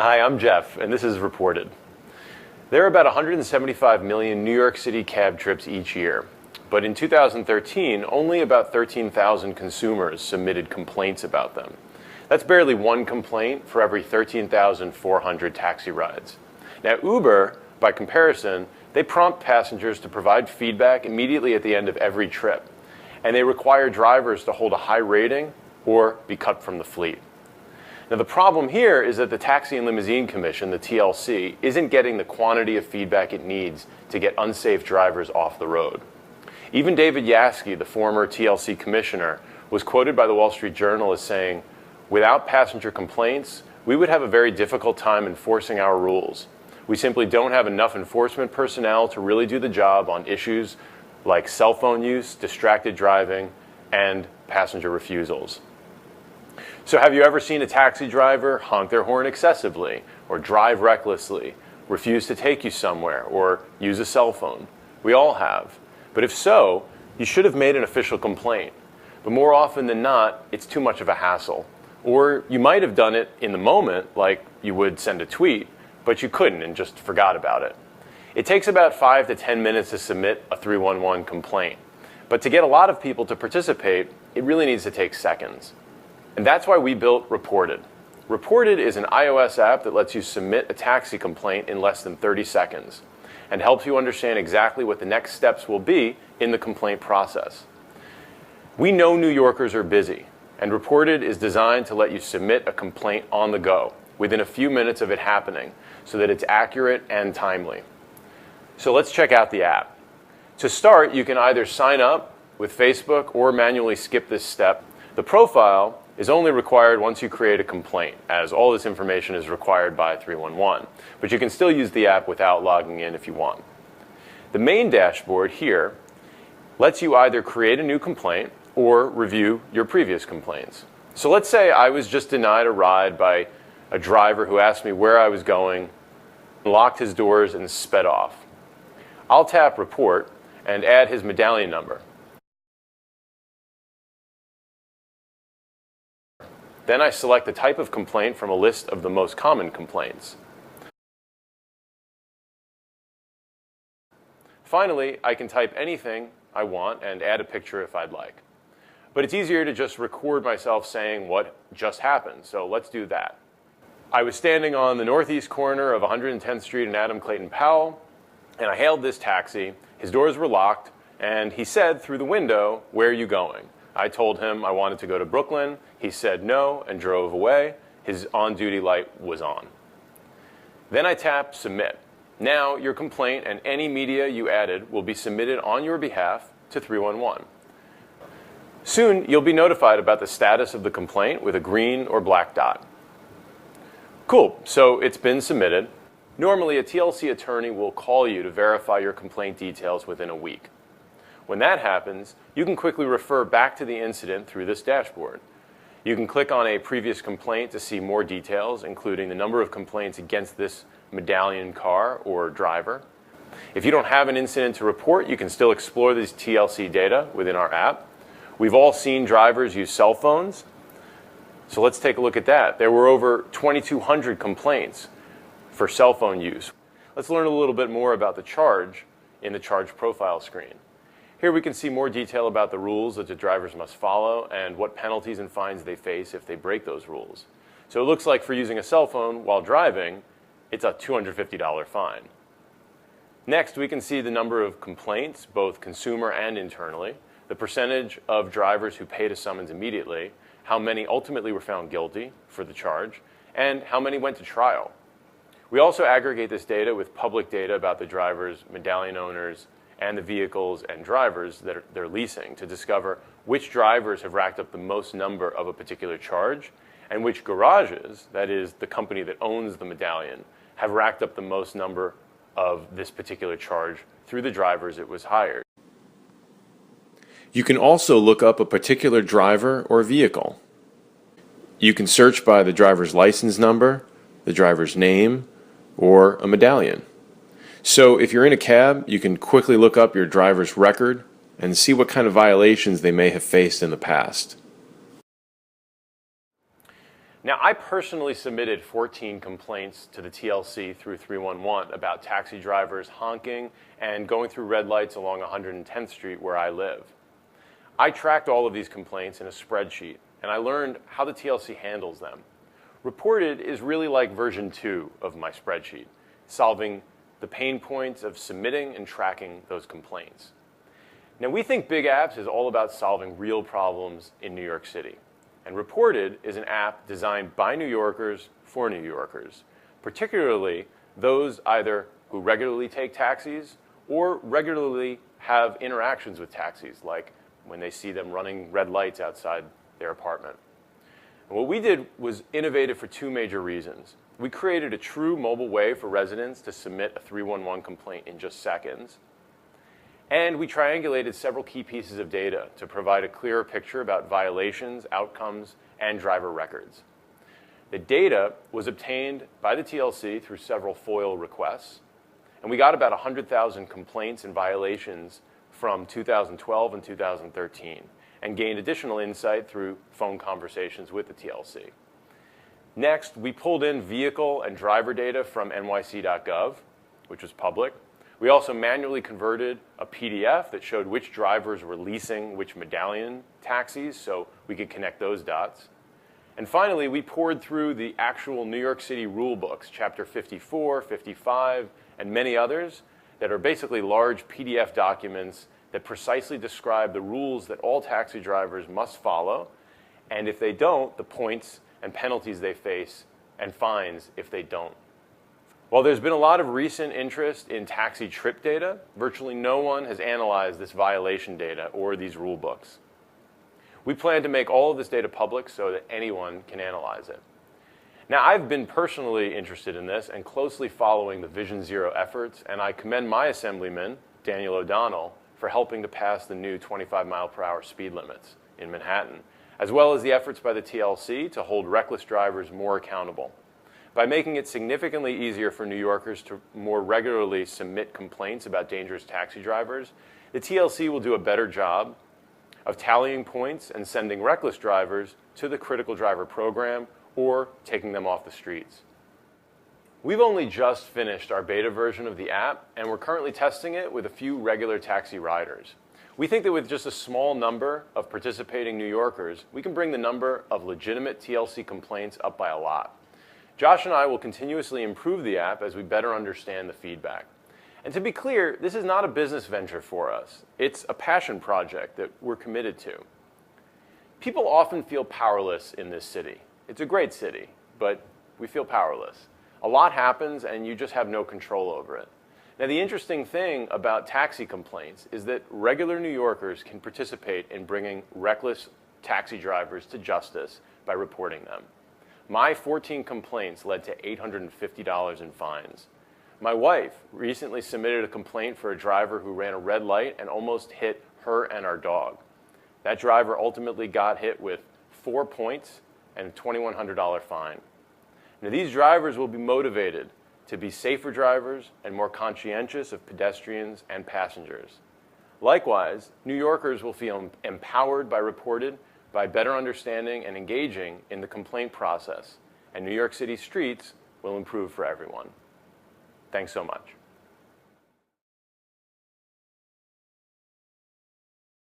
Hi, I'm Jeff, and this is Reported. There are about 175 million New York City cab trips each year, but in 2013, only about 13,000 consumers submitted complaints about them. That's barely one complaint for every 13,400 taxi rides. Now, Uber, by comparison, they prompt passengers to provide feedback immediately at the end of every trip, and they require drivers to hold a high rating or be cut from the fleet. Now, the problem here is that the Taxi and Limousine Commission, the TLC, isn't getting the quantity of feedback it needs to get unsafe drivers off the road. Even David Yaski, the former TLC commissioner, was quoted by the Wall Street Journal as saying, "Without passenger complaints, we would have a very difficult time enforcing our rules. We simply don't have enough enforcement personnel to really do the job on issues like cell phone use, distracted driving, and passenger refusals." So have you ever seen a taxi driver honk their horn excessively, or drive recklessly, refuse to take you somewhere, or use a cell phone? We all have. But if so, you should have made an official complaint. But more often than not, it's too much of a hassle. Or you might have done it in the moment, like you would send a tweet, but you couldn't and just forgot about it. It takes about 5 to 10 minutes to submit a 311 complaint. But to get a lot of people to participate, it really needs to take seconds. And that's why we built Reported. Reported is an iOS app that lets you submit a taxi complaint in less than 30 seconds and helps you understand exactly what the next steps will be in the complaint process. We know New Yorkers are busy, and Reported is designed to let you submit a complaint on the go, within a few minutes of it happening, so that it's accurate and timely. So let's check out the app. To start, you can either sign up with Facebook or manually skip this step. The profile is only required once you create a complaint, as all this information is required by 311. But you can still use the app without logging in if you want. The main dashboard here lets you either create a new complaint or review your previous complaints. So let's say I was just denied a ride by a driver who asked me where I was going, locked his doors, and sped off. I'll tap Report and add his medallion number. Then I select the type of complaint from a list of the most common complaints. Finally, I can type anything I want and add a picture if I'd like. But it's easier to just record myself saying what just happened, so let's do that. I was standing on the northeast corner of 110th Street and Adam Clayton Powell, and I hailed this taxi. His doors were locked, and he said through the window, "Where are you going?" I told him I wanted to go to Brooklyn. He said no and drove away. His on-duty light was on. Then I tapped Submit. Now your complaint and any media you added will be submitted on your behalf to 311. Soon you'll be notified about the status of the complaint with a green or black dot. Cool, so it's been submitted. Normally a TLC attorney will call you to verify your complaint details within a week. When that happens, you can quickly refer back to the incident through this dashboard. You can click on a previous complaint to see more details, including the number of complaints against this medallion car or driver. If you don't have an incident to report, you can still explore these TLC data within our app. We've all seen drivers use cell phones, so let's take a look at that. There were over 2,200 complaints for cell phone use. Let's learn a little bit more about the charge in the charge profile screen. Here we can see more detail about the rules that the drivers must follow and what penalties and fines they face if they break those rules. So it looks like for using a cell phone while driving, it's a $250 fine. Next, we can see the number of complaints, both consumer and internally, the percentage of drivers who paid a summons immediately, how many ultimately were found guilty for the charge, and how many went to trial. We also aggregate this data with public data about the drivers, medallion owners, and the vehicles and drivers that they're leasing to discover which drivers have racked up the most number of a particular charge and which garages, that is the company that owns the medallion, have racked up the most number of this particular charge through the drivers it was hired. You can also look up a particular driver or vehicle. You can search by the driver's license number, the driver's name, or a medallion. So if you're in a cab, you can quickly look up your driver's record and see what kind of violations they may have faced in the past. Now, I personally submitted 14 complaints to the TLC through 311 about taxi drivers honking and going through red lights along 110th Street where I live. I tracked all of these complaints in a spreadsheet, and I learned how the TLC handles them. Reported is really like version 2 of my spreadsheet, solving the pain points of submitting and tracking those complaints. Now, we think Big Apps is all about solving real problems in New York City. And Reported is an app designed by New Yorkers for New Yorkers, particularly those either who regularly take taxis or regularly have interactions with taxis, like when they see them running red lights outside their apartment. And what we did was innovative for 2 major reasons. We created a true mobile way for residents to submit a 311 complaint in just seconds. And we triangulated several key pieces of data to provide a clearer picture about violations, outcomes, and driver records. The data was obtained by the TLC through several FOIL requests, and we got about 100,000 complaints and violations from 2012 and 2013, and gained additional insight through phone conversations with the TLC. Next, we pulled in vehicle and driver data from nyc.gov, which was public. We also manually converted a PDF that showed which drivers were leasing which medallion taxis, so we could connect those dots. And finally, we poured through the actual New York City rule books, Chapter 54, 55, and many others that are basically large PDF documents that precisely describe the rules that all taxi drivers must follow, and if they don't, the points and penalties they face, and fines if they don't. While there's been a lot of recent interest in taxi trip data, virtually no one has analyzed this violation data or these rule books. We plan to make all of this data public so that anyone can analyze it. Now, I've been personally interested in this and closely following the Vision Zero efforts, and I commend my assemblyman, Daniel O'Donnell, for helping to pass the new 25-mile-per-hour speed limits in Manhattan, as well as the efforts by the TLC to hold reckless drivers more accountable. By making it significantly easier for New Yorkers to more regularly submit complaints about dangerous taxi drivers, the TLC will do a better job of tallying points and sending reckless drivers to the critical driver program or taking them off the streets. We've only just finished our beta version of the app, and we're currently testing it with a few regular taxi riders. We think that with just a small number of participating New Yorkers, we can bring the number of legitimate TLC complaints up by a lot. Josh and I will continuously improve the app as we better understand the feedback. And to be clear, this is not a business venture for us. It's a passion project that we're committed to. People often feel powerless in this city. It's a great city, but we feel powerless. A lot happens and you just have no control over it. Now, the interesting thing about taxi complaints is that regular New Yorkers can participate in bringing reckless taxi drivers to justice by reporting them. My 14 complaints led to $850 in fines. My wife recently submitted a complaint for a driver who ran a red light and almost hit her and our dog. That driver ultimately got hit with 4 points and a $2,100 fine. Now, these drivers will be motivated to be safer drivers and more conscientious of pedestrians and passengers. Likewise, New Yorkers will feel empowered by Reported, by better understanding and engaging in the complaint process, and New York City streets will improve for everyone. Thanks so much.